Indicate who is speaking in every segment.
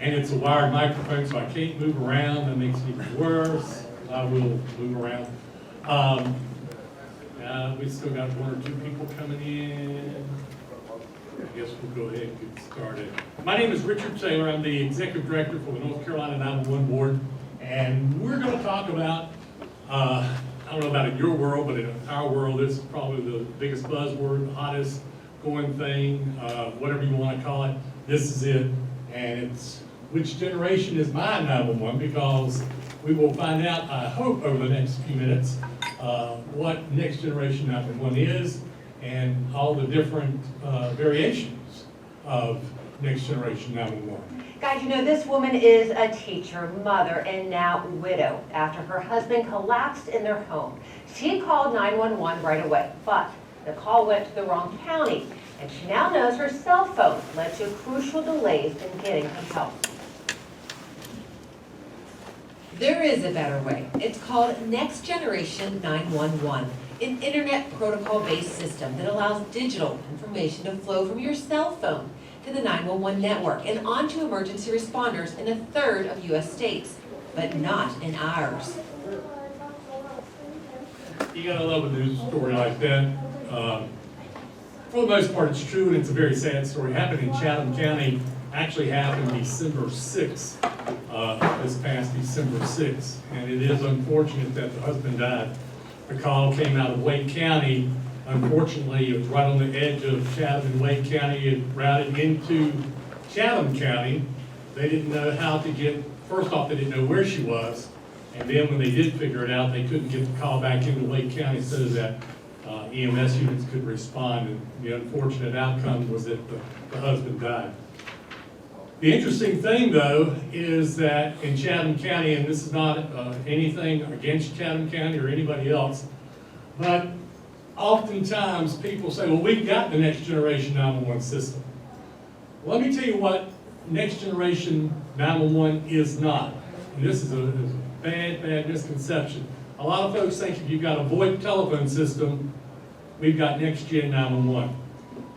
Speaker 1: and it's a wired microphone, so I can't move around. That makes it even worse. I will move around. We still got 1 or 2 people coming in. I guess we'll go ahead and get started. My name is Richard Taylor. I'm the Executive Director for the North Carolina 911 Board, and we're going to talk about, I don't know about in your world, but in our world, this is probably the biggest buzzword, the hottest going thing, whatever you want to call it. This is it, and it's which generation is my 911, because we will find out, I hope, over the next few minutes, what next generation 911 is, and all the different variations of next generation 911.
Speaker 2: Guys, you know, this woman is a teacher, mother, and now widow after her husband collapsed in their home. She called 911 right away, but the call went to the wrong county, and she now knows her cell phone led to crucial delays in getting her help.
Speaker 3: There is a better way. It's called Next Generation 911, an internet protocol-based system that allows digital information to flow from your cell phone to the 911 network and onto emergency responders in 1/3 of U.S. states, but not in ours.
Speaker 1: You gotta love a news story like that. For the most part, it's true, and it's a very sad story. It happened in Chatham County. Actually happened December 6th, this past December 6th. And it is unfortunate that the husband died. The call came out of Wake County. Unfortunately, it was right on the edge of Chatham and Wake County. It routed into Chatham County. They didn't know how to get, first off, they didn't know where she was. And then when they did figure it out, they couldn't get the call back into Wake County so that EMS units could respond. And the unfortunate outcome was that the husband died. The interesting thing, though, is that in Chatham County, and this is not anything against Chatham County or anybody else, but oftentimes people say, well, we've got the next generation 911 system. Let me tell you what next generation 911 is not. And this is a bad misconception. A lot of folks think if you've got a VoIP telephone system, we've got next gen 911.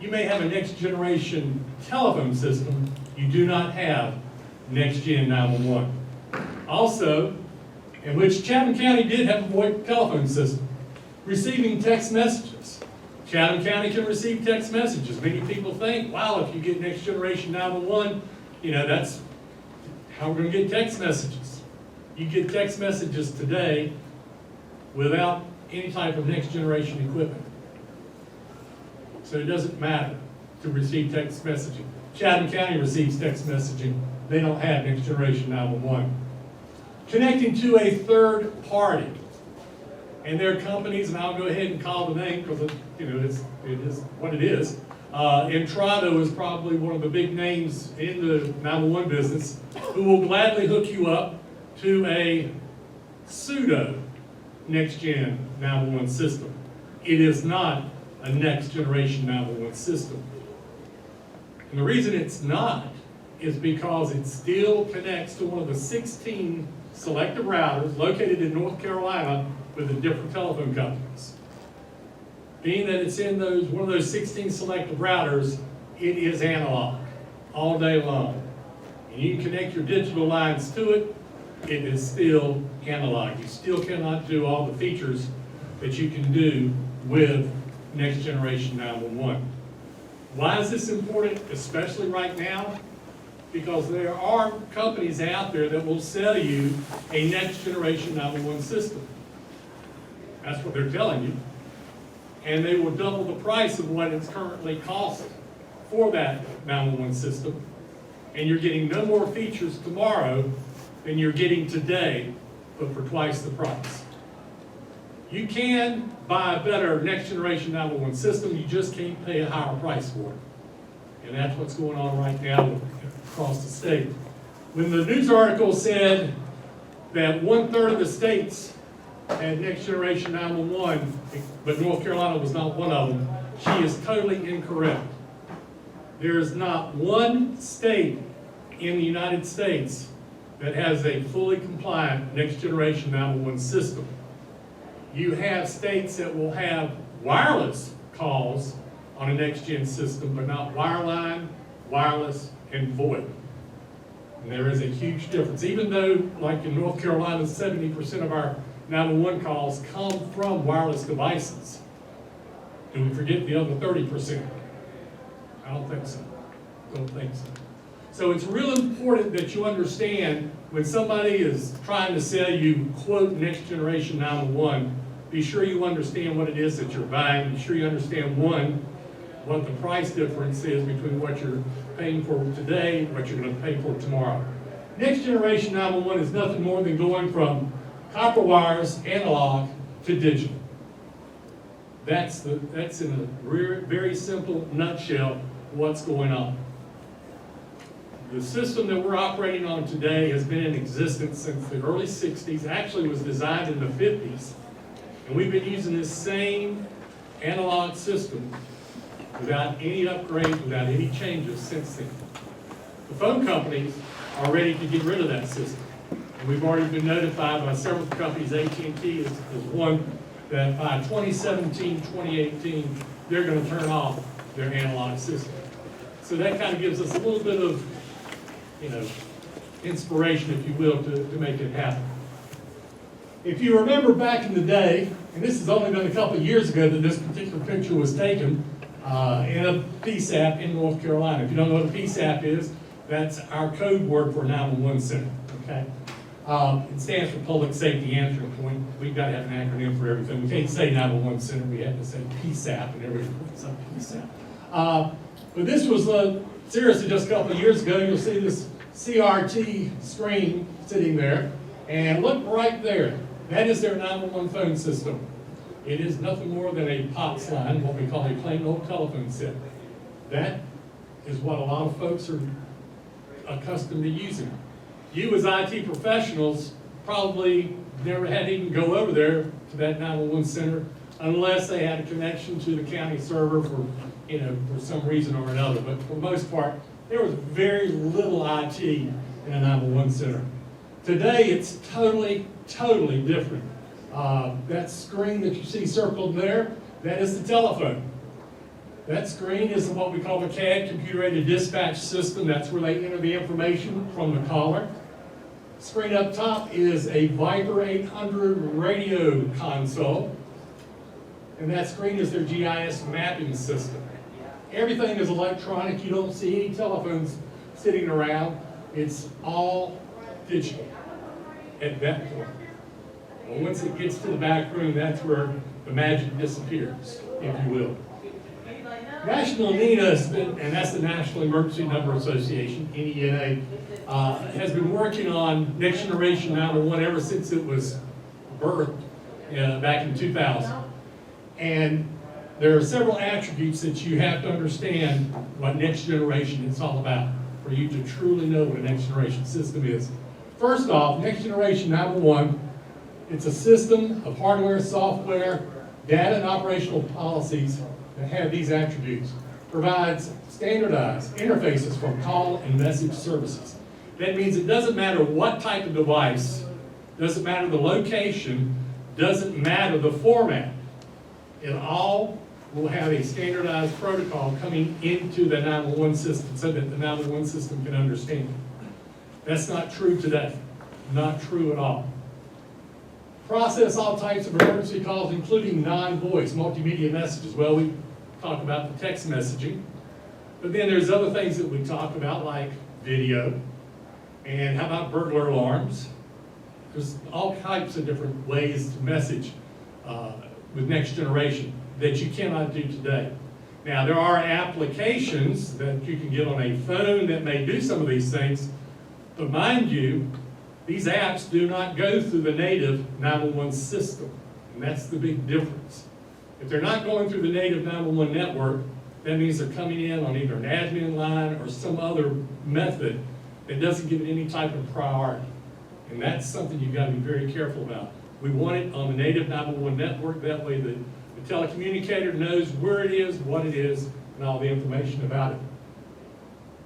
Speaker 1: You may have a next generation telephone system, you do not have next gen 911. Also, in which Chatham County did have a VoIP telephone system, receiving text messages. Chatham County can receive text messages. Many people think, wow, if you get next generation 911, you know, that's how we're going to get text messages. You get text messages today without any type of next generation equipment. So it doesn't matter to receive text messaging. Chatham County receives text messaging. They don't have next generation 911. Connecting to a third party. And there are companies, and I'll go ahead and call the name because you know, it is what it is. Entrado is probably one of the big names in the 911 business who will gladly hook you up to a pseudo next-gen 911 system. It is not a next-generation 911 system. And the reason it's not is because it still connects to one of the 16 selective routers located in North Carolina with the different telephone companies. Being that it's in one of those 16 selective routers, it is analog all day long. And you can connect your digital lines to it, it is still analog. You still cannot do all the features that you can do with next generation 911. Why is this important, especially right now? Because there are companies out there that will sell you a next generation 911 system. That's what they're telling you. And they will double the price of what it's currently cost for that 911 system. And you're getting no more features tomorrow than you're getting today, but for twice the price. You can buy a better next generation 911 system, you just can't pay a higher price for it. And that's what's going on right now across the state. When the news article said that 1/3 of the states had next generation 911, but North Carolina was not one of them, she is totally incorrect. There is not one state in the United States that has a fully compliant next generation 911 system. You have states that will have wireless calls on a next-gen system, but not wireline, wireless, and VoIP. And there is a huge difference, even though, like in North Carolina, 70% of our 911 calls come from wireless devices. Do we forget the other 30%? I don't think so. Don't think so. So it's real important that you understand when somebody is trying to sell you, quote, next generation 911, be sure you understand what it is that you're buying. Be sure you understand, one, what the price difference is between what you're paying for today and what you're going to pay for tomorrow. Next generation 911 is nothing more than going from copper wires, analog, to digital. That's in a very simple nutshell what's going on. The system that we're operating on today has been in existence since the early 60s, actually was designed in the 50s, and we've been using this same analog system without any upgrades, without any changes since then. The phone companies are ready to get rid of that system. And we've already been notified by several companies, AT&T is one, that by 2017, 2018, they're going to turn off their analog system. So that kind of gives us a little bit of, inspiration, if you will, to make it happen. If you remember back in the day, and this has only been a couple of years ago that this particular picture was taken in a PSAP in North Carolina. If you don't know what a PSAP is, that's our code word for 911 center, okay? It stands for Public Safety Answering Point. We've got to have an acronym for everything. We can't say 911 center, we have to say PSAP and everything. It's a PSAP. But this was seriously just a couple of years ago. You'll see this CRT screen sitting there, and look right there. That is their 911 phone system. It is nothing more than a POTS line, what we call a plain old telephone set. That is what a lot of folks are accustomed to using. You as IT professionals probably never had to even go over there to that 911 center unless they had a connection to the county server for some reason or another. But for the most part, there was very little IT in a 911 center. Today, it's totally different. That screen that you see circled there, that is the telephone. That screen is what we call the CAD, computer-aided dispatch system. That's where they enter the information from the caller. Screen up top is a Viper 800 radio console. And that screen is their GIS mapping system. Everything is electronic. You don't see any telephones sitting around. It's all digital at that point. Well, once it gets to the back room, that's where the magic disappears, if you will. National NENA has been, and that's the National Emergency Number Association, NENA, has been working on next generation 911 ever since it was birthed back in 2000. And there are several attributes that you have to understand what next generation is all about for you to truly know what a next generation system is. First off, next generation 911, it's a system of hardware, software, data, and operational policies that have these attributes. Provides standardized interfaces for call and message services. That means it doesn't matter what type of device, doesn't matter the location, doesn't matter the format. It all will have a standardized protocol coming into the 911 system so that the 911 system can understand it. That's not true today. Not true at all. Process all types of emergency calls, including non-voice, multimedia messages. Well, we talk about the text messaging, but then there's other things that we talk about like video, and how about burglar alarms? There's all types of different ways to message with next generation that you cannot do today. Now, there are applications that you can get on a phone that may do some of these things, but mind you, these apps do not go through the native 911 system, and that's the big difference. If they're not going through the native 911 network, that means they're coming in on either an admin line or some other method that doesn't give it any type of priority. And that's something you've got to be very careful about. We want it on the native 911 network, that way the telecommunicator knows where it is, what it is, and all the information about it.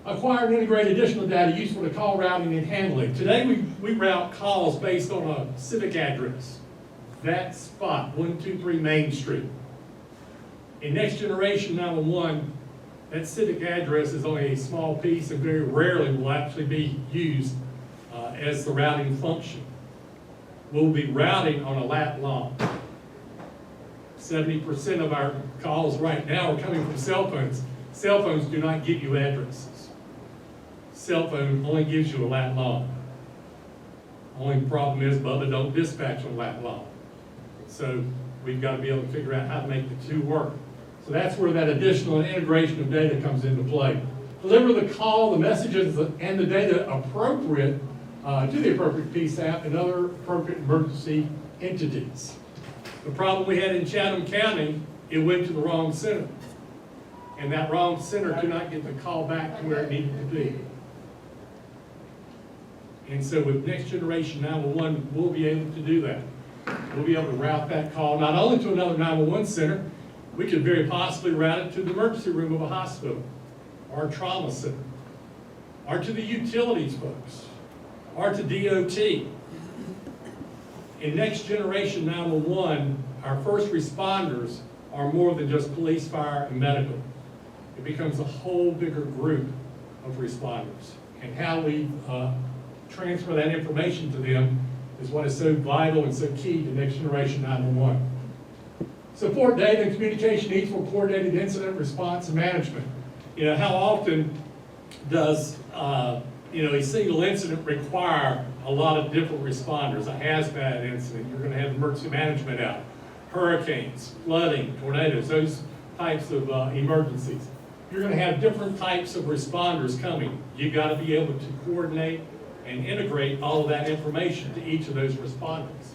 Speaker 1: Acquire and integrate additional data useful to call routing and handling. Today we route calls based on a civic address. That spot, 123 Main Street. In next generation 911, That civic address is only a small piece and very rarely will actually be used as the routing function. We'll be routing on a lat long. 70% of our calls right now are coming from cell phones. Cell phones do not give you addresses. Cell phone only gives you a lat long. Only problem is Bubba don't dispatch on lat long. So we've got to be able to figure out how to make the two work. So that's where that additional integration of data comes into play. Deliver the call, the messages, and the data appropriate to the appropriate PSAP and other appropriate emergency entities. The problem we had in Chatham County, it went to the wrong center. And that wrong center could not get the call back to where it needed to be. And so with Next Generation 911, we'll be able to do that. We'll be able to route that call not only to another 911 center, we could very possibly route it to the emergency room of a hospital, or a trauma center, or to the utilities folks, or to DOT. In Next Generation 911, our first responders are more than just police, fire, and medical. It becomes a whole bigger group of responders. And how we transfer that information to them is what is so vital and so key to Next Generation 911. Support data and communication needs for coordinated incident response and management. You know, how often does a single incident require a lot of different responders? A hazmat incident, you're going to have emergency management out. Hurricanes, flooding, tornadoes, those types of emergencies. You're going to have different types of responders coming. You've got to be able to coordinate and integrate all of that information to each of those responders.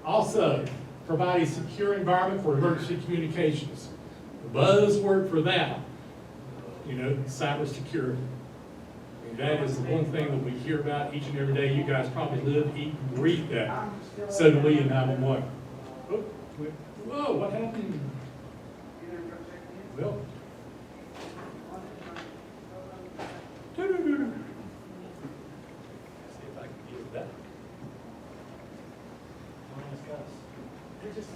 Speaker 1: Also, provide a secure environment for emergency communications. The buzzword for that, cybersecurity. That is the one thing that we hear about each and every day. You guys probably live, eat, and breathe that. So do we in 911. Whoa, what happened? Well. See if I can deal with that. You're just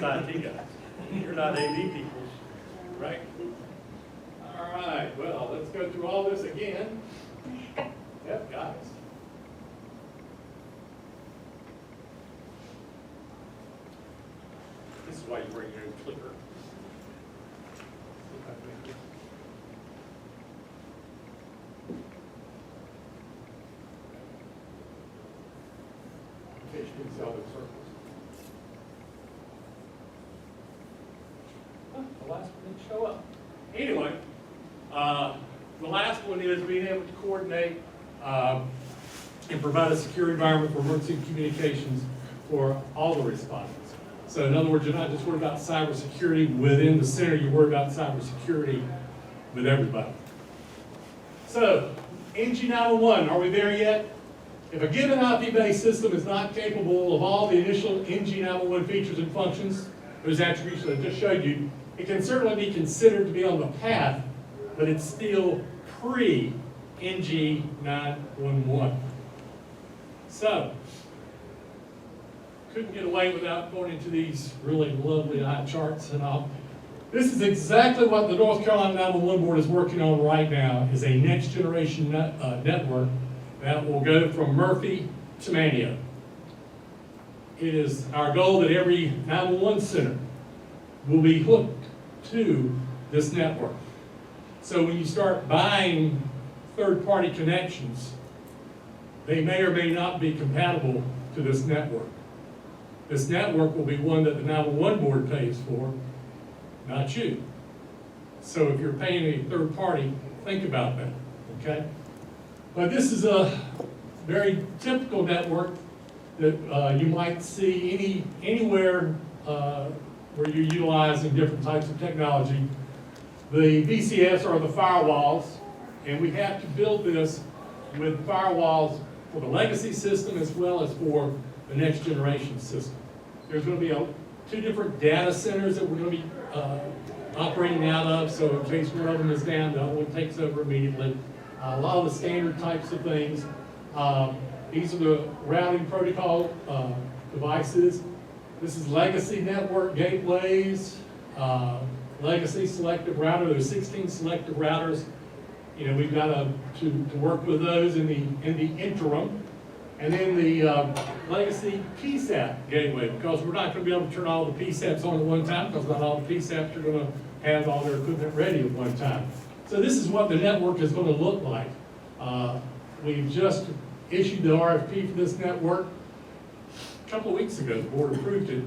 Speaker 1: IT guys. You're not AV people, right? All right, well, let's go through all this again. Yep, guys. This is why you bring your own clicker. In case you can sell those circles. The last one didn't show up. Anyway, the last one is being able to coordinate and provide a secure environment for emergency communications for all the responders. So in other words, you're not just worried about cybersecurity within the center, you're worried about cybersecurity with everybody. So, NG911, are we there yet? If a given IP-based system is not capable of all the initial NG911 features and functions, those attributes that I just showed you, it can certainly be considered to be on the path, but it's still pre-NG911. So, couldn't get away without going into these really lovely eye charts and all. This is exactly what the North Carolina 911 Board is working on right now, is a next generation network that will go from Murphy to Manio. It is our goal that every 911 center will be hooked to this network. So when you start buying third-party connections, they may or may not be compatible to this network. This network will be one that the 911 Board pays for, not you. So if you're paying a third party, think about that, okay? But this is a very typical network that you might see anywhere where you're utilizing different types of technology. The VCS are the firewalls, and we have to build this with firewalls for the legacy system as well as for the next generation system. There's going to be two different data centers that we're going to be operating out of, so in case one of them is down, the other one takes over immediately. A lot of the standard types of things. These are the routing protocol devices. This is legacy network gateways, legacy selective router, those 16 selective routers. You know, we've got to work with those in the interim. And then the legacy PSAP gateway, because we're not going to be able to turn all the PSAPs on at one time, because not all the PSAPs are going to have all their equipment ready at one time. So this is what the network is going to look like. We've just issued the RFP for this network a couple of weeks ago. The board approved it.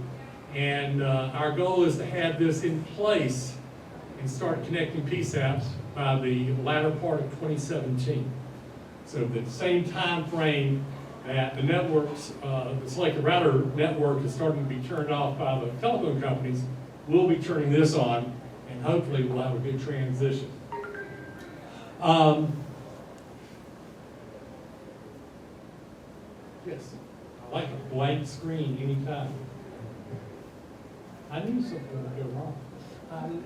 Speaker 1: And our goal is to have this in place and start connecting PSAPs by the latter part of 2017. So the same time frame that the networks, the selected router network is starting to be turned off by the telephone companies, we'll be turning this on, and hopefully we'll have a good transition. Yes, I like a blank screen anytime. I knew something would go wrong. I knew it.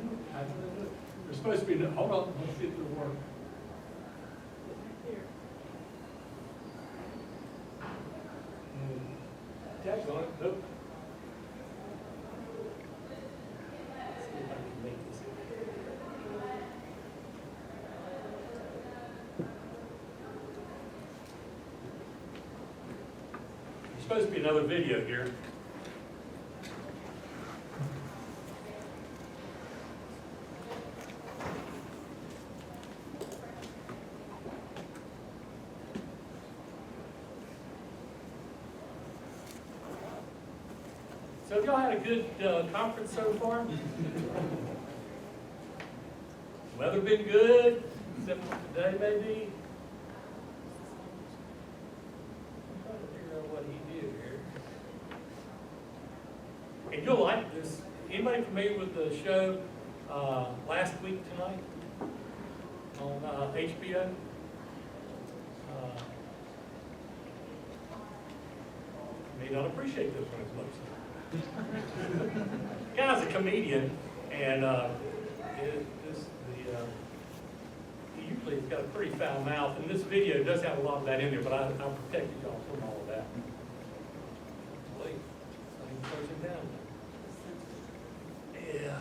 Speaker 1: There's supposed to be, hold on, let's see if it'll work. Tag's on it, nope. Let's see if I can make this. There's supposed to be another video here. So have y'all had a good conference so far? Weather been good, except for today maybe. I'm trying to figure out what he did here. And you'll like this. Anybody familiar with the show Last Week Tonight on HBO? You may not appreciate this one as much. Guy's a comedian, and he usually has got a pretty foul mouth, and this video does have a lot of that in there, but I protected y'all from all of that. Wait, I can close him down. Yeah.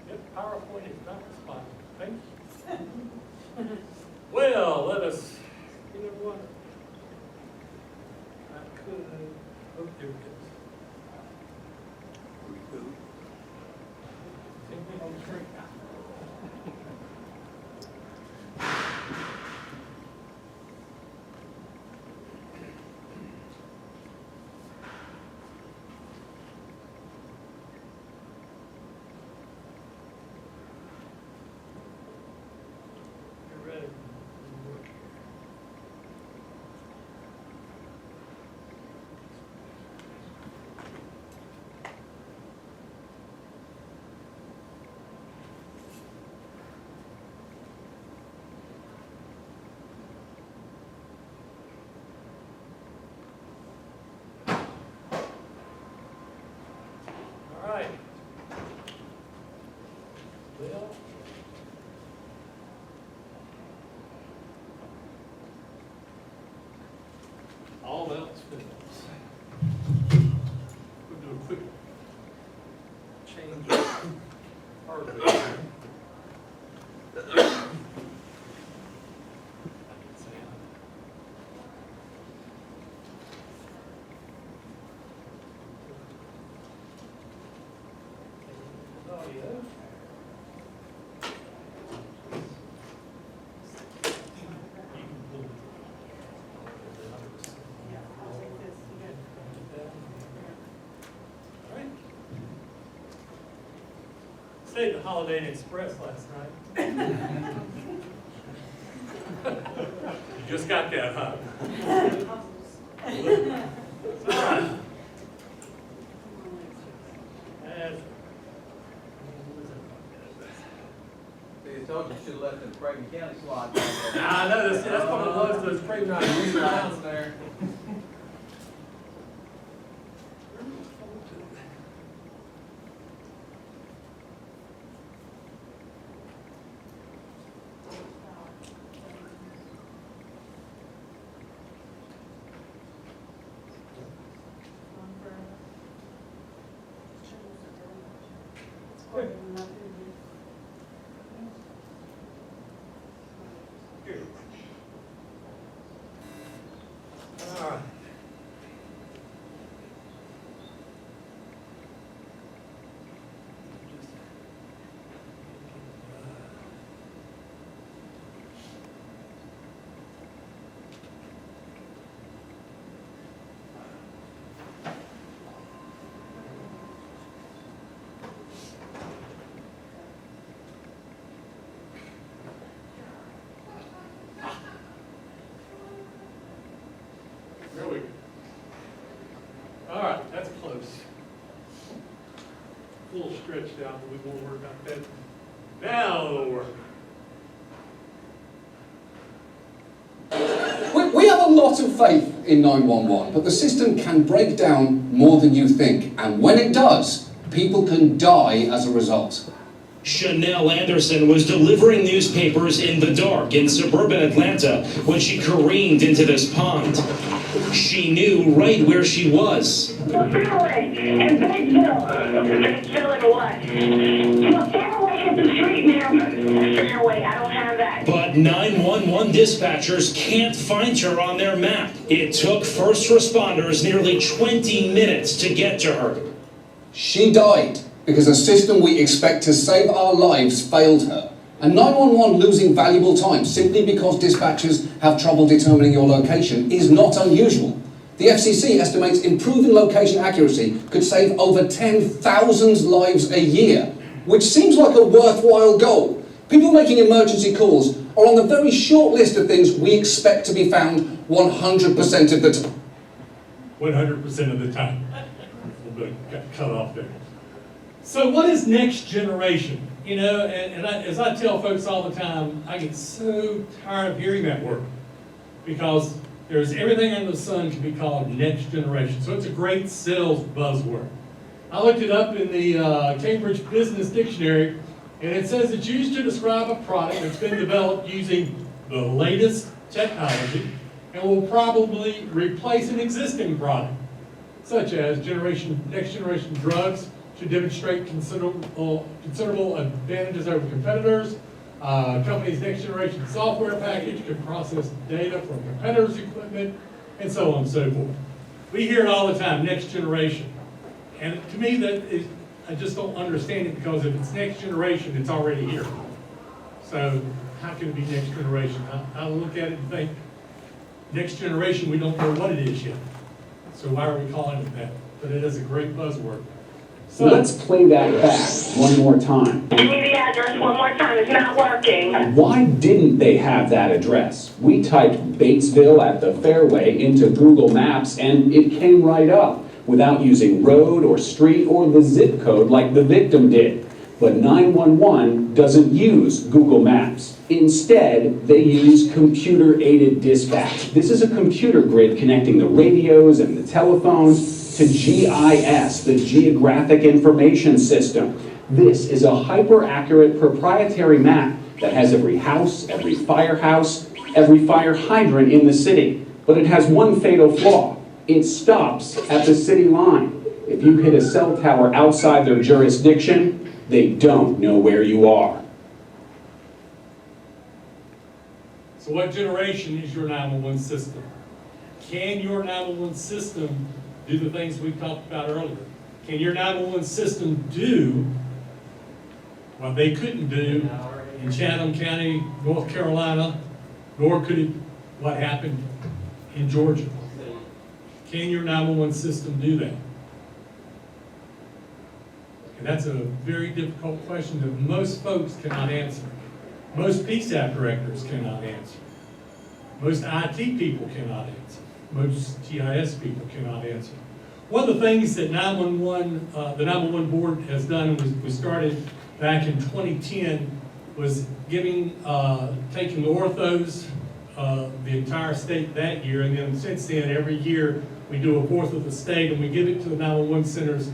Speaker 1: Yep, PowerPoint is not responding. Thank you. Well, let us, you know what? I could, oh, there it is. Same thing on the screen. All right. Well, all else fails. We'll do a quick change of hardware. Stayed at the Holiday Inn Express last night. You just got that, huh? It's all right.
Speaker 4: I told you should have left the Craven County slot.
Speaker 1: I know, that's what it was, those Craven County
Speaker 4: down there.
Speaker 1: There we go. All right, that's close. A little stretched out, but we won't worry about that. Now it'll work.
Speaker 5: We have a lot of faith in 911, but the system can break down more than you think. And when it does, people can die as a result.
Speaker 6: Chanel Anderson was delivering newspapers in the dark in suburban Atlanta when she careened into this pond. She knew right where she was.
Speaker 7: Fairway in Batesville. Batesville and what? Fairway hit the street, ma'am. Fairway, I don't have that.
Speaker 6: But 911 dispatchers can't find her on their map. It took first responders nearly 20 minutes to get to her.
Speaker 5: She died because a system we expect to save our lives failed her. And 911 losing valuable time simply because dispatchers have trouble determining your location is not unusual. The FCC estimates improving location accuracy could save over 10,000 lives a year, which seems like a worthwhile goal. People making emergency calls are on the very short list of things we expect to be found 100% of the time.
Speaker 1: 100% of the time. A little bit got cut off there. So what is next generation? You know, as I tell folks all the time, I get so tired of hearing that word because there's everything under the sun can be called next generation. So it's a great sales buzzword. I looked it up in the Cambridge Business Dictionary, and it says it's used to describe a product that's been developed using the latest technology and will probably replace an existing product, such as next generation drugs should demonstrate considerable advantages over competitors. Company's next generation software package can process data from competitors' equipment, and so on and so forth. We hear it all the time, next generation. And to me, I just don't understand it because if it's next generation, it's already here. So how can it be next generation? I look at it and think, next generation, we don't know what it is yet. So why are we calling it that? But it is a great buzzword. So
Speaker 8: let's play that back one more time.
Speaker 7: Give me the address one more time. It's not working.
Speaker 8: Why didn't they have that address? We typed Batesville at the Fairway into Google Maps and it came right up without using road or street or the zip code like the victim did. But 911 doesn't use Google Maps. Instead, they use computer-aided dispatch. This is a computer grid connecting the radios and the telephones to GIS, the Geographic Information System. This is a hyper-accurate proprietary map that has every house, every firehouse, every fire hydrant in the city. But it has one fatal flaw. It stops at the city line. If you hit a cell tower outside their jurisdiction, they don't know where you are.
Speaker 1: So what generation is your 911 system? Can your 911 system do the things we talked about earlier? Can your 911 system do what they couldn't do in Chatham County, North Carolina, nor could it what happened in Georgia? Can your 911 system do that? And that's a very difficult question that most folks cannot answer. Most PSAP directors cannot answer. Most IT people cannot answer. Most GIS people cannot answer. One of the things that the 911 board has done, we started back in 2010, was taking the orthos, the entire state that year, and then since then, every year, we do a fourth of the state, and we give it to the 911 centers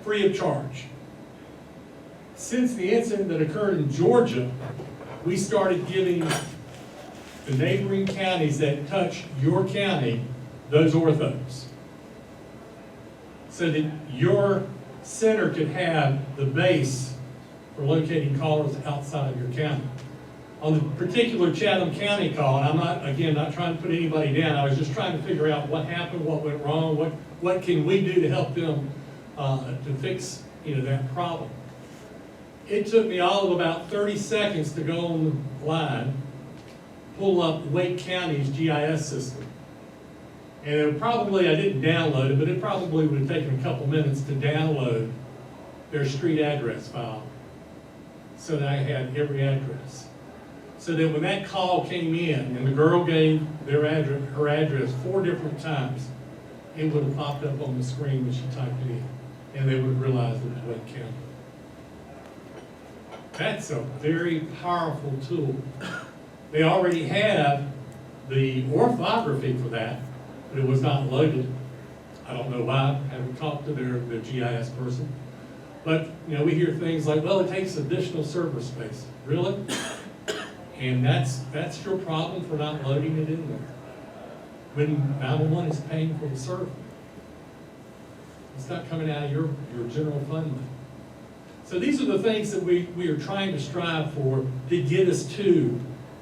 Speaker 1: free of charge. Since the incident that occurred in Georgia, we started giving the neighboring counties that touch your county those orthos, so that your center could have the base for locating callers outside of your county. On the particular Chatham County call, and I'm not, again, not trying to put anybody down, I was just trying to figure out what happened, what went wrong, what can we do to help them to fix, that problem. It took me all of about 30 seconds to go on the line, pull up Wake County's GIS system. And it probably, I didn't download it, but it probably would have taken a couple minutes to download their street address file so that I had every address. So that when that call came in and the girl gave her address 4 different times, it would have popped up on the screen when she typed it in, and they would have realized it was Wake County. That's a very powerful tool. They already have the orthography for that, but it was not loaded. I don't know why. I haven't talked to their GIS person. But, we hear things like, well, it takes additional server space. Really? And that's your problem for not loading it in there. When 911 is paying for the server. It's not coming out of your general fund money. So these are the things that we are trying to strive for to get us to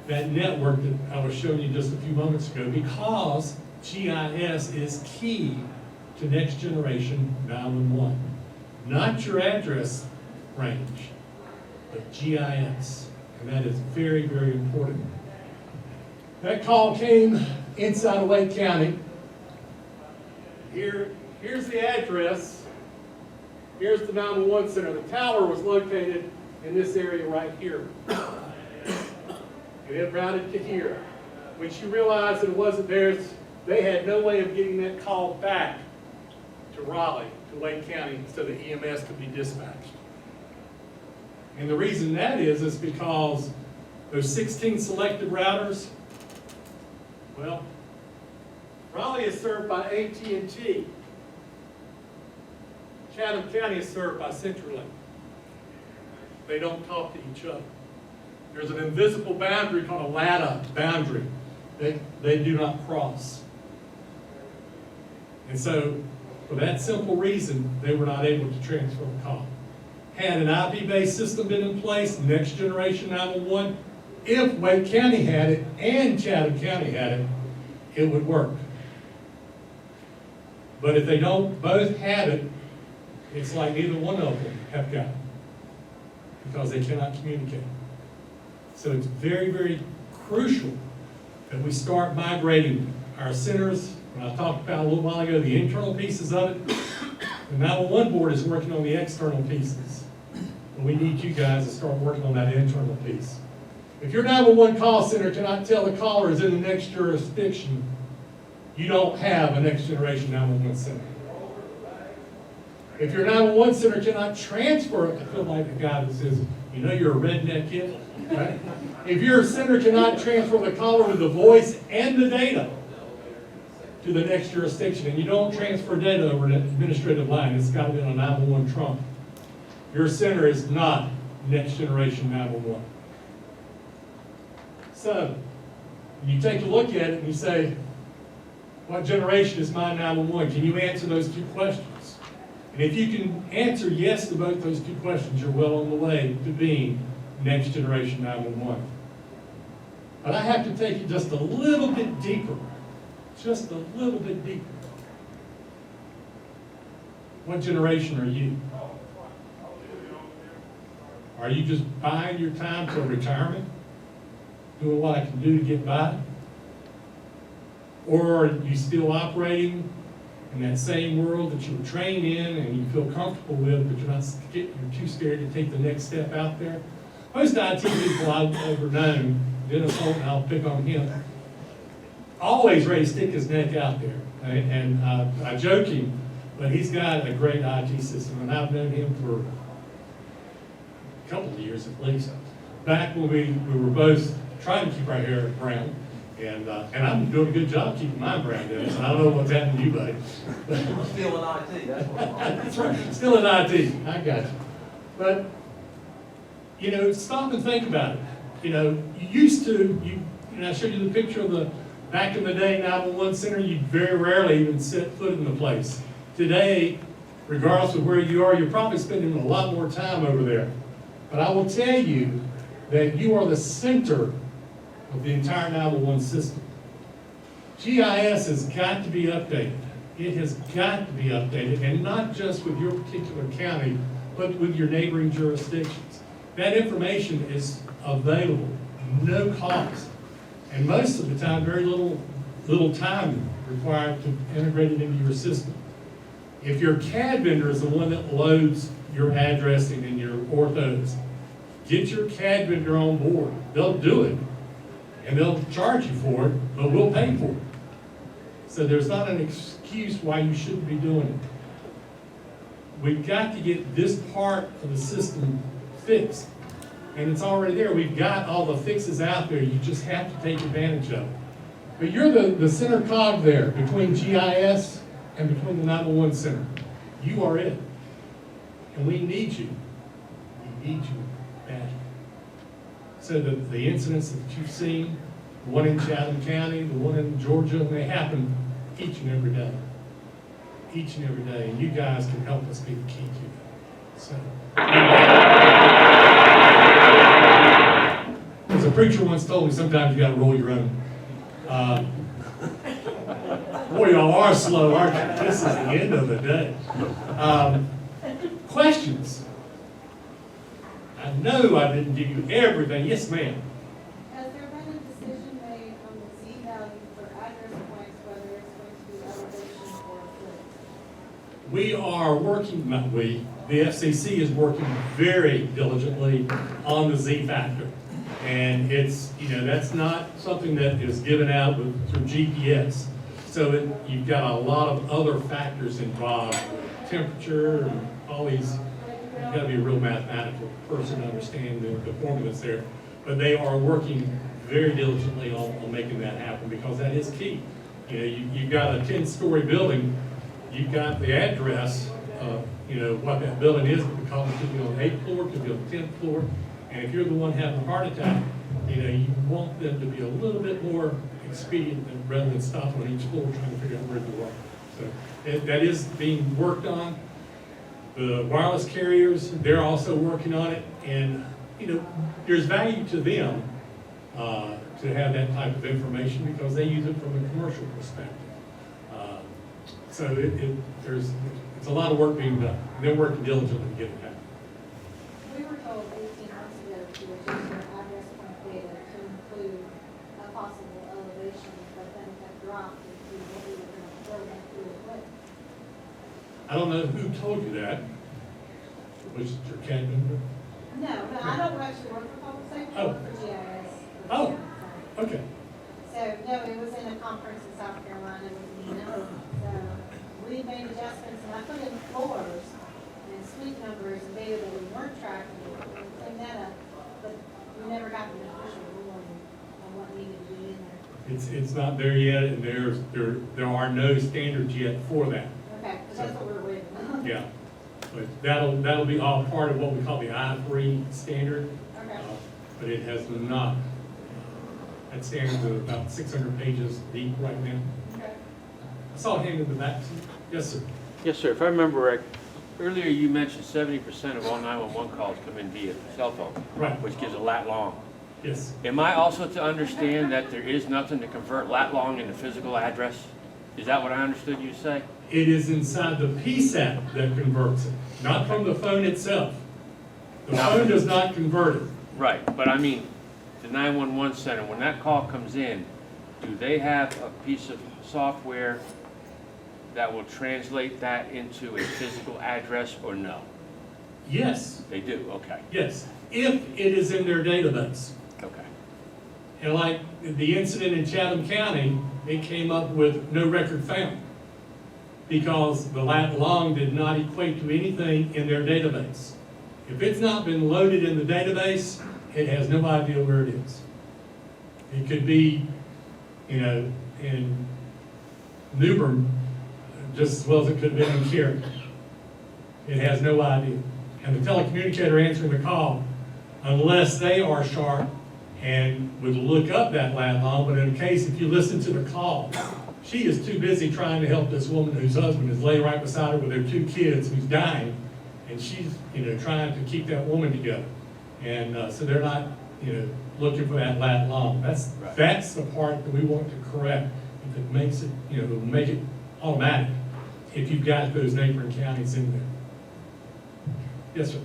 Speaker 1: that network that I was showing you just a few moments ago, because GIS is key to next generation 911. Not your address range, but GIS. And that is very, very important. That call came inside of Wake County. Here's the address. Here's the 911 center. The tower was located in this area right here. And it routed to here. When she realized that it wasn't theirs, they had no way of getting that call back to Raleigh, to Wake County, so the EMS could be dispatched. And the reason that is because those 16 selected routers, well, Raleigh is served by AT&T. Chatham County is served by CenturyLink. They don't talk to each other. There's an invisible boundary called a lattice boundary that they do not cross. And so, for that simple reason, they were not able to transfer the call. Had an IP-based system been in place, next generation 911, if Wake County had it and Chatham County had it, it would work. But if they don't both have it, it's like neither one of them have got it, because they cannot communicate. So it's very, very crucial that we start migrating our centers. When I talked about a little while ago, the internal pieces of it, the 911 board is working on the external pieces. But we need you guys to start working on that internal piece. If your 911 call center cannot tell the caller is in the next jurisdiction, you don't have a next generation 911 center. If your 911 center cannot transfer, I feel like the guy that says, you're a redneck kid, right? If your center cannot transfer the caller with the voice and the data to the next jurisdiction, and you don't transfer data over an administrative line, it's got to be on a 911 trunk, your center is not next generation 911. So, you take a look at it and you say, what generation is my 911? Can you answer those 2 questions? And if you can answer yes to both those 2 questions, you're well on the way to being next generation 911. But I have to take it just a little bit deeper. Just a little bit deeper. What generation are you? Are you just buying your time till retirement? Doing what I can do to get by? Or are you still operating in that same world that you were trained in and you feel comfortable with, but you're too scared to take the next step out there? Most IT people I've ever known, Dennis Holton, I'll pick on him, always ready to stick his neck out there. And I joke him, but he's got a great IT system, and I've known him for a couple of years at least. Back when we were both trying to keep our hair brown, and I'm doing a good job keeping mine brown, Dennis. I don't know what's happened to you, buddy.
Speaker 4: Still in IT, that's what I'm on.
Speaker 1: That's right, still in IT, I got you. But, stop and think about it. You used to, I showed you the picture of the, back in the day, 911 center, you'd very rarely even set foot in the place. Today, regardless of where you are, you're probably spending a lot more time over there. But I will tell you that you are the center of the entire 911 system. GIS has got to be updated. It has got to be updated, and not just with your particular county, but with your neighboring jurisdictions. That information is available, no cost, and most of the time, very little time required to integrate it into your system. If your CAD vendor is the one that loads your addressing and your orthos, get your CAD vendor on board. They'll do it, and they'll charge you for it, but we'll pay for it. So there's not an excuse why you shouldn't be doing it. We've got to get this part of the system fixed, and it's already there. We've got all the fixes out there. You just have to take advantage of it. But you're the center cog there between GIS and between the 911 center. You are it. And we need you. We need you badly. So the incidents that you've seen, the one in Chatham County, the one in Georgia, they happen each and every day. Each and every day. And you guys can help us be the key to that. So, as a preacher once told me, sometimes you got to roll your own. Boy, y'all are slow, aren't you? This is the end of the day. Questions? I know I didn't give you everything. Yes, ma'am.
Speaker 9: Has there been a decision made on the Z value for address points, whether it's going to be elevation or foot?
Speaker 1: We are working, not we, the FCC is working very diligently on the Z factor. And it's, that's not something that is given out through GPS. So you've got a lot of other factors involved, temperature and all these. You've got to be a real mathematical person to understand the formulas there. But they are working very diligently on making that happen, because that is key. You've got a 10-story building, you've got the address of, what that building is, because it could be on the 8th floor, it could be on the 10th floor. And if you're the one having a heart attack, you want them to be a little bit more expedient rather than stopping on each floor trying to figure out where to go. So that is being worked on. The wireless carriers, they're also working on it, and there's value to them to have that type of information, because they use it from a commercial perspective. So it's a lot of work being done, and they're working diligently to get it happening.
Speaker 9: We were told 18 months ago to reduce your address point data to include a possible elevation, but then it dropped into what we were going to throw into it with.
Speaker 1: I don't know who told you that. Was it your CAD vendor?
Speaker 9: No, I don't actually work for public safety, I work for GIS.
Speaker 1: Oh, okay.
Speaker 9: So, no, it was in a conference in South Carolina with Nina. So, we made adjustments, and I put in floors and suite numbers and data that we weren't tracking, and cleaned that up. But we never got an official ruling on what needed to be in there.
Speaker 1: It's not there yet, and there are no standards yet for that.
Speaker 9: Okay, because that's what we're waiting on.
Speaker 1: Yeah, but that'll be all part of what we call the I-3 standard.
Speaker 9: Okay.
Speaker 1: But it has not. That standard is about 600 pages deep right now.
Speaker 9: Okay.
Speaker 1: I saw a hand in the back. Yes, sir.
Speaker 10: Yes, sir. If I remember right, earlier you mentioned 70% of all 911 calls come in via cell phone,
Speaker 1: Right.
Speaker 10: which gives a lat long.
Speaker 1: Yes.
Speaker 10: Am I also to understand that there is nothing to convert lat long into physical address? Is that what I understood you to say?
Speaker 1: It is inside the PSAP that converts it, not from the phone itself. The phone does not convert it.
Speaker 10: Right, but I mean, the 911 center, when that call comes in, do they have a piece of software that will translate that into a physical address, or no?
Speaker 1: Yes,
Speaker 10: They do, okay,
Speaker 1: yes, if it is in their database.
Speaker 10: okay.
Speaker 1: And like the incident in Chatham County, it came up with no record found, because the lat long did not equate to anything in their database. If it's not been loaded in the database, it has no idea where it is. It could be, in New Bern, just as well as it could have been in Carrick. It has no idea. And the telecommunicator answering the call, unless they are sharp and would look up that lat long, but in case if you listen to the call, she is too busy trying to help this woman whose husband is laying right beside her with their 2 kids who's dying, and she's, trying to keep that woman together. And so they're not, looking for that lat long. That's the part that we want to correct. If it makes it, it'll make it automatic if you've got those neighboring counties in there. Yes, sir.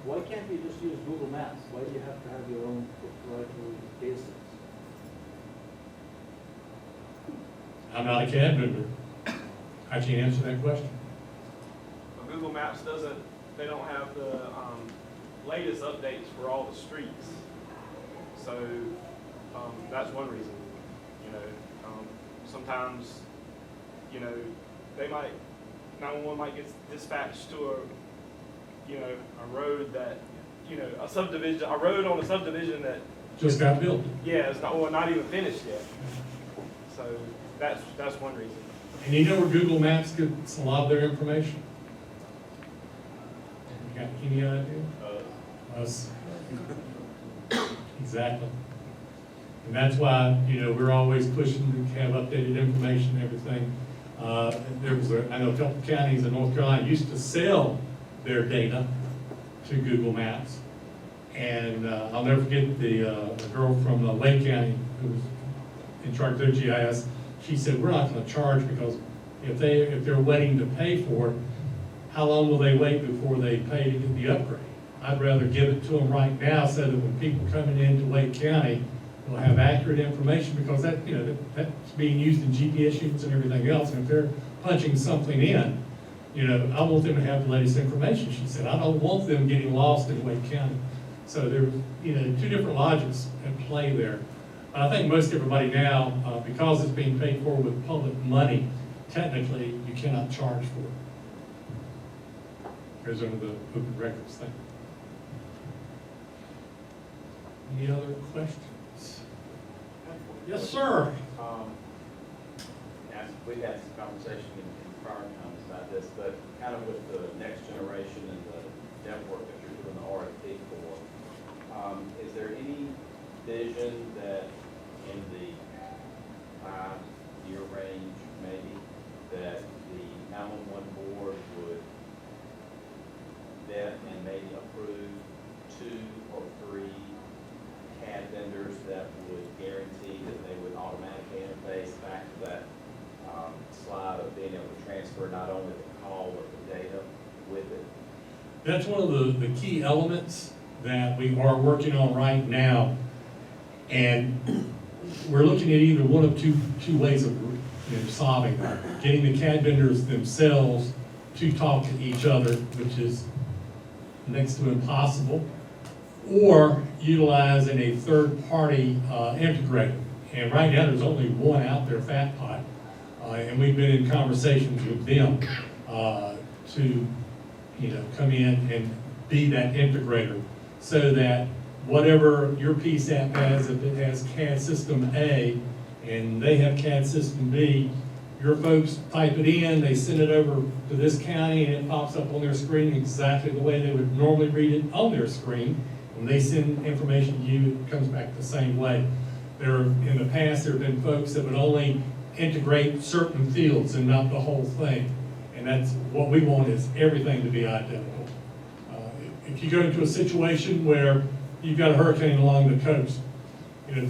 Speaker 11: Why can't you just use Google Maps? Why do you have to have your own proprietary data sets?
Speaker 1: I'm not a CAD vendor. I can't answer that question.
Speaker 12: Well, Google Maps they don't have the latest updates for all the streets. So that's one reason. Sometimes, they might, 911 might get dispatched to a road that, a road on a subdivision that
Speaker 1: Just got built.
Speaker 12: yeah, it's not even finished yet. So that's one reason.
Speaker 1: And you know where Google Maps gets a lot of their information? You got any idea? Us. Exactly. And that's why, we're always pushing to have updated information and everything. I know a couple of counties in North Carolina used to sell their data to Google Maps. And I'll never forget the girl from Lake County who was in charge of their GIS. She said, we're not going to charge because if they're waiting to pay for it, how long will they wait before they pay to get the upgrade? I'd rather give it to them right now so that when people coming into Lake County will have accurate information, because that's being used in GPS units and everything else. And if they're punching something in, I want them to have the latest information. She said, I don't want them getting lost in Lake County. So there's, two different logics at play there. I think most everybody now, because it's being paid for with public money, technically you cannot charge for it. Here's under the open records thing. Any other questions? Yes, sir.
Speaker 13: We've had some conversation in prior times about this, but kind of with the next generation and the network that you're doing the RFP for, is there any vision that in the 5-year range, maybe, that the 911 board would vet and maybe approve 2 or 3 CAD vendors that would guarantee that they would automatically interface back to that slide of being able to transfer not only the call but the data with it?
Speaker 1: That's one of the key elements that we are working on right now. And we're looking at either one of two ways of solving that. Getting the CAD vendors themselves to talk to each other, which is next to impossible, or utilizing a third-party integrator. And right now, there's only one out there, FatPot, and we've been in conversations with them to, come in and be that integrator, so that whatever your PSAP has, if it has CAD system A and they have CAD system B, your folks type it in, they send it over to this county, and it pops up on their screen exactly the way they would normally read it on their screen. When they send information to you, it comes back the same way. In the past, there have been folks that would only integrate certain fields and not the whole thing. And that's what we want, is everything to be identical. If you go into a situation where you've got a hurricane along the coast,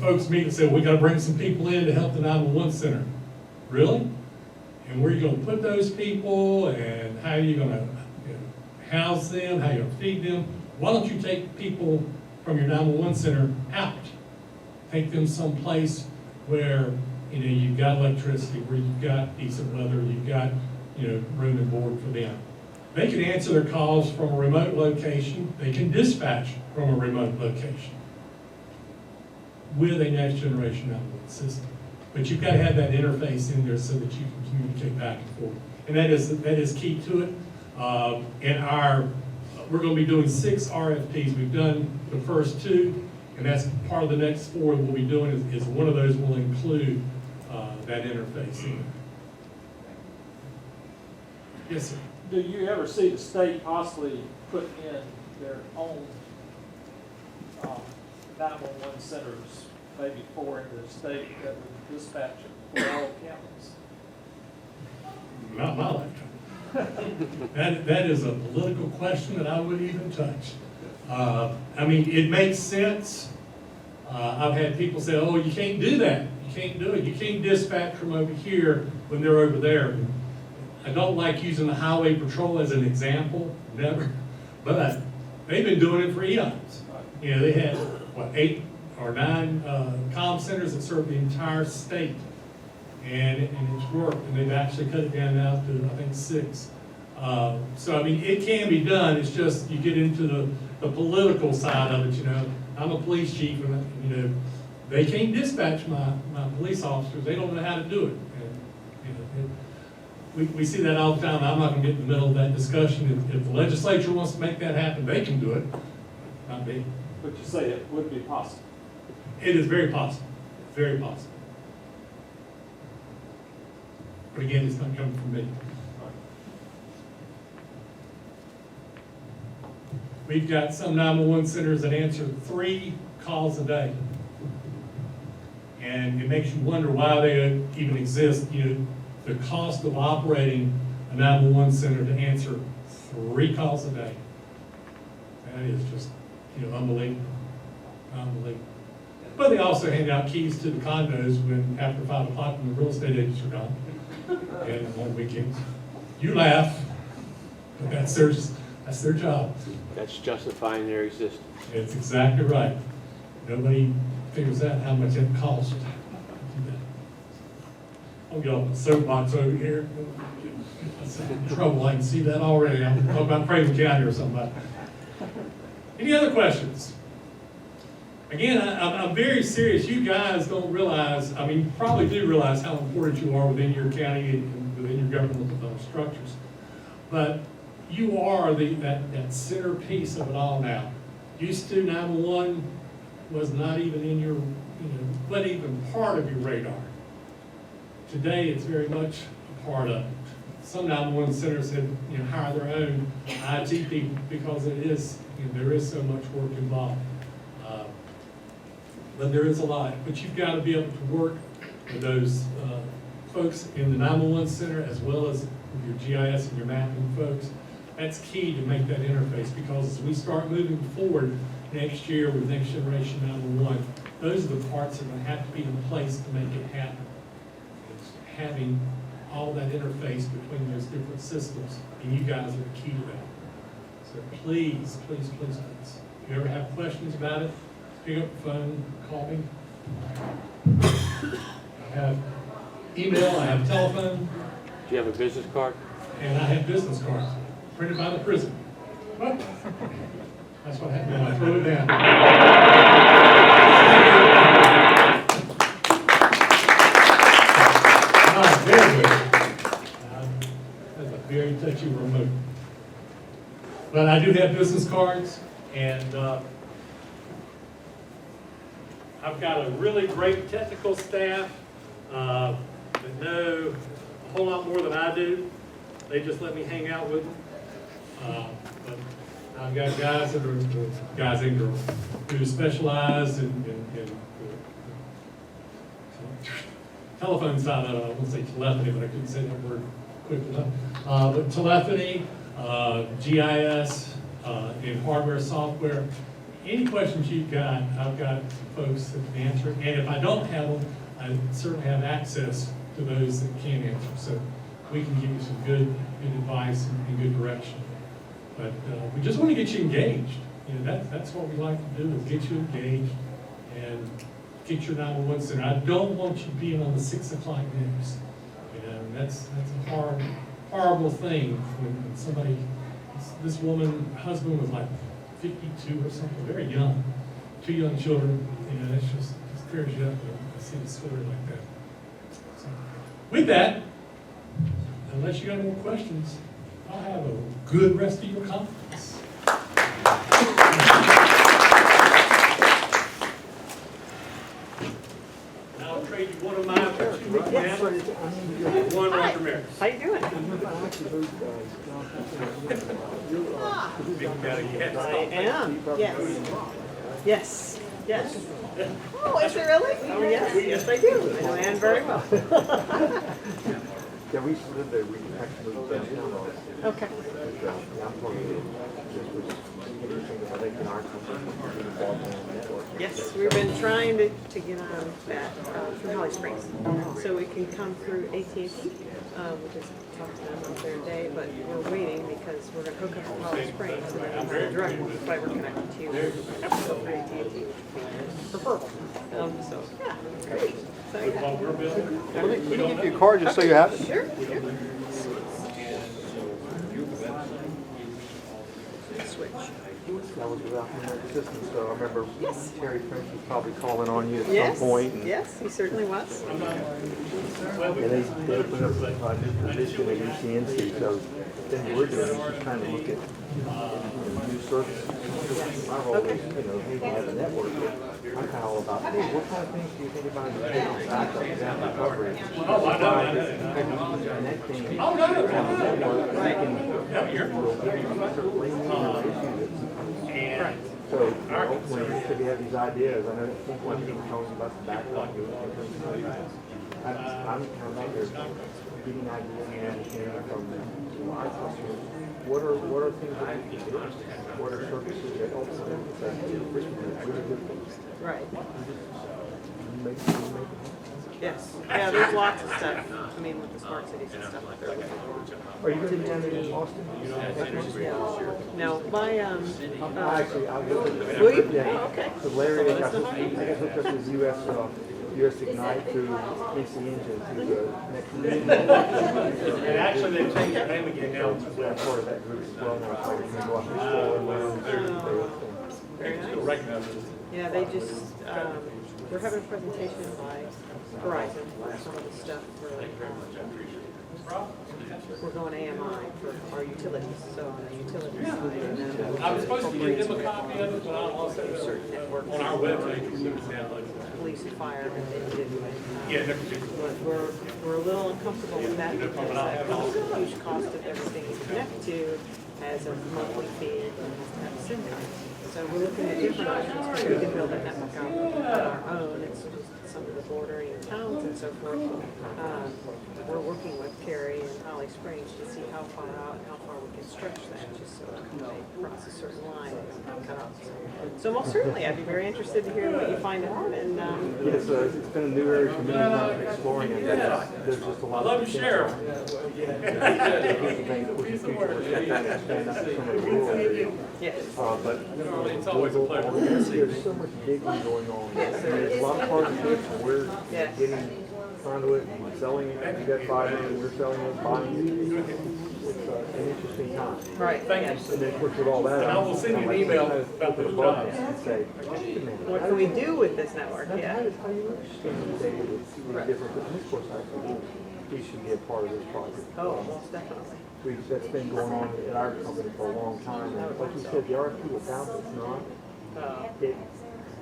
Speaker 1: folks meet and say, well, we got to bring some people in to help the 911 center. Really? And where are you going to put those people, and how are you going to house them, how are you going to feed them? Why don't you take people from your 911 center out? Take them someplace where you've got electricity, where you've got decent weather, you've got room and board for them. They can answer their calls from a remote location. They can dispatch from a remote location with a next generation 911 system. But you've got to have that interface in there so that you can communicate back and forth. And that is key to it. We're going to be doing 6 RFPs. We've done the first 2, and that's part of the next 4 we'll be doing is one of those will include that interface in there. Yes, sir.
Speaker 11: Do you ever see the state possibly put in their own 911 centers, maybe 4 in the state, that would dispatch it for all counties?
Speaker 1: Not my lifetime. That is a political question that I wouldn't even touch. I mean, it makes sense. I've had people say, oh, you can't do that. You can't do it. You can't dispatch from over here when they're over there. I don't like using the highway patrol as an example, never. But they've been doing it for eons. You know, they had, what, 8 or 9 comm centers that serve the entire state. And it's worked, and they've actually cut it down now to, I think, 6. So, I mean, it can be done. It's just you get into the political side of it, you know. I'm a police chief, and, you know, they can't dispatch my police officers. They don't know how to do it. And, you know, we see that all the time. I'm not going to get in the middle of that discussion. If the legislature wants to make that happen, they can do it, not me.
Speaker 11: But you say it would be possible.
Speaker 1: It is very possible, very possible. But again, it's not coming from me. We've got some 911 centers that answer 3 calls a day. And it makes you wonder why they even exist. You know, the cost of operating a 911 center to answer 3 calls a day. That is just, you know, unbelievable. Unbelievable. But they also hand out keys to the condos when after 5 o'clock when the real estate agents are gone. And on weekends. You laugh, but that's their job.
Speaker 10: That's justifying their existence.
Speaker 1: It's exactly right. Nobody figures out how much it costs. I'll get off the soapbox over here. I'm in trouble, I can see that already. I'm talking about Craven County or something. Any other questions? Again, I'm very serious. You guys don't realize, I mean, you probably do realize how important you are within your county and within your governmental structures. But you are that centerpiece of it all now. Used to 911 was not even in your, wasn't even part of your radar. Today, it's very much a part of it. Some 911 centers have, hire their own IT people because it is, there is so much work involved. But there is a lot. But you've got to be able to work with those folks in the 911 center as well as with your GIS and your mapping folks. That's key to make that interface, because as we start moving forward next year with Next Generation 911, those are the parts that are going to have to be in place to make it happen. It's having all that interface between those different systems, and you guys are the key to that. So please, please, please, please, if you ever have questions about it, pick up the phone, call me. I have email, I have telephone.
Speaker 10: Do you have a business card?
Speaker 1: And I have business cards printed by the prison. What? That's what happened when I threw it down. Very good. That's a very touchy remote. But I do have business cards, and I've got a really great technical staff that know a whole lot more than I do. They just let me hang out with them. But I've got guys that are guys and girls who specialize in telephone side of it. I won't say telephony, but I couldn't say that word quick enough. But telephony, GIS, and hardware, software. Any questions you've got, I've got folks that can answer. And if I don't have them, I certainly have access to those that can answer. So we can give you some good advice and good direction. But we just want to get you engaged. That's what we like to do, is get you engaged and get your 911 center. I don't want you being on the 6 o'clock news. And that's a horrible thing when somebody, this woman, husband was like 52 or something, very young, 2 young children. It just tears you up to see a story like that. So, with that, unless you got more questions, I'll have a good rest of your conference. I'll trade you one of mine for 2 right now. One Roger Maris.
Speaker 14: How you doing? I am, yes. Yes, yes. Oh, is it really? Oh, yes, yes I do. I know Ann very well.
Speaker 15: Yeah, we used to live there, we actually moved downtown.
Speaker 14: Okay.
Speaker 15: I'm talking, this was interesting, because I think in our
Speaker 14: Yes, we've been trying to get on that through Holly Springs. So we can come through AT&T. We just talked to them out there today, but we're waiting because we're going to hook up to Holly Springs and then we'll have a direct fiber connection to you. We have to go through AT&T, which would be preferable. So, yeah, it's great. So, yeah.
Speaker 15: Let me give you a card just so you have it.
Speaker 14: Sure, sure. Switch.
Speaker 15: That was without internet assistance, so I remember Terry French was probably calling on you at
Speaker 14: Yes,
Speaker 15: some point. And
Speaker 14: yes, he certainly was.
Speaker 15: and they opened up a new position at UCNC, so then we're doing is just trying to look at new services. My role is, hey, we have a network, but I'm kind of all about, hey, what kind of things do you think about in terms of backup and recovery?
Speaker 1: Oh, I know.
Speaker 15: Connecting
Speaker 1: Oh, no.
Speaker 15: on the network, So, when you have these ideas, I know one thing tells you about the backlog. I'm out there getting ideas and understanding from our customers. What are things that we can do? What are services that ultimately say, hey, this is really good things?
Speaker 14: Right.
Speaker 15: Make it.
Speaker 14: Yes. Yeah, there's lots of stuff. I mean, with the smart cities and stuff like that.
Speaker 15: Are you going to be down there in Austin?
Speaker 14: No, my
Speaker 15: Actually, I'll go with you.
Speaker 14: will you?
Speaker 15: Yeah.
Speaker 14: Oh, okay.
Speaker 15: So Larry, I got hooked up with US Ignite through NC Engine through the next meeting.
Speaker 1: And actually, they changed their name again now.
Speaker 15: I'm part of that group as well now, so I can go out and explore and learn.
Speaker 14: Very nice.
Speaker 1: Still recognize it.
Speaker 14: Yeah, they just we're having a presentation by Verizon for some of the stuff for we're going AMI for our utilities. So on the utilities side, and then
Speaker 1: I was supposed to give them a copy of it, but I also
Speaker 14: certain networks
Speaker 1: on our webpage, we can download it.
Speaker 14: police and fire, and they did.
Speaker 1: Yeah, never did.
Speaker 14: But we're a little uncomfortable with that because that huge cost of everything you connect to has a monthly fee and has to have a SIM card. So we're looking at different options where we can build that network out on our own. It's just some of the bordering towns and so forth. We're working with Cary and Holly Springs to see how far out and how far we can stretch that, just so that they cross a certain line and cut off. So most certainly, I'd be very interested to hear what you find out. And
Speaker 15: Yes, it's been a new area for me to exploring it. There's just a lot of potential.
Speaker 14: yes.
Speaker 15: But
Speaker 1: It's always a pleasure.
Speaker 15: there's so much digging going on. There's a lot of partnerships, and we're getting conduit and selling it. You got fiber, and we're selling it, buying it. It's an interesting time.
Speaker 14: Right.
Speaker 1: Thank you.
Speaker 15: And then, of course, with all that,
Speaker 1: And I will send you an email about those jobs.
Speaker 15: and say, wait a minute,
Speaker 14: What can we do with this network?
Speaker 15: how
Speaker 14: Yeah.
Speaker 15: do you understand the data that's different? And of course, I think we should be a part of this project.
Speaker 14: Oh, most definitely.
Speaker 15: That's been going on at our company for a long time. And like you said, the RFP was out, it's not.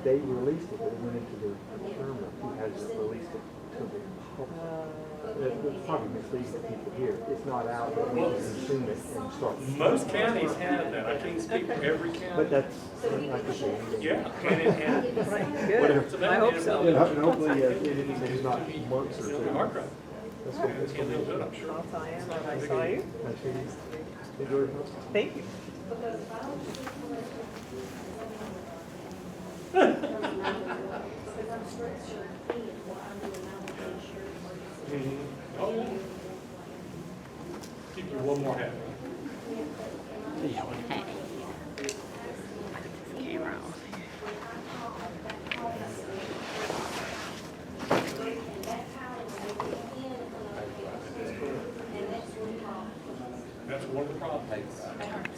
Speaker 15: They released it, but it went into the procurement who hasn't released it to the public. It's probably misleading people here. It's not out that we can consume it and start.
Speaker 1: Most counties have that. I can't speak for every
Speaker 15: But
Speaker 1: county.
Speaker 15: that's, like I said.
Speaker 1: Yeah, and
Speaker 14: Right. Good. I hope so.
Speaker 15: And hopefully, it's not months or two.
Speaker 1: Our crowd.
Speaker 15: That's what it's
Speaker 1: Can
Speaker 15: going
Speaker 1: do
Speaker 15: to
Speaker 1: it,
Speaker 15: be.
Speaker 1: I'm sure.
Speaker 14: I'll tell you when I saw you.
Speaker 15: Enjoy your house.
Speaker 14: Thank you.
Speaker 1: Oh, yeah. Keep you one more happy. That's one of the problems.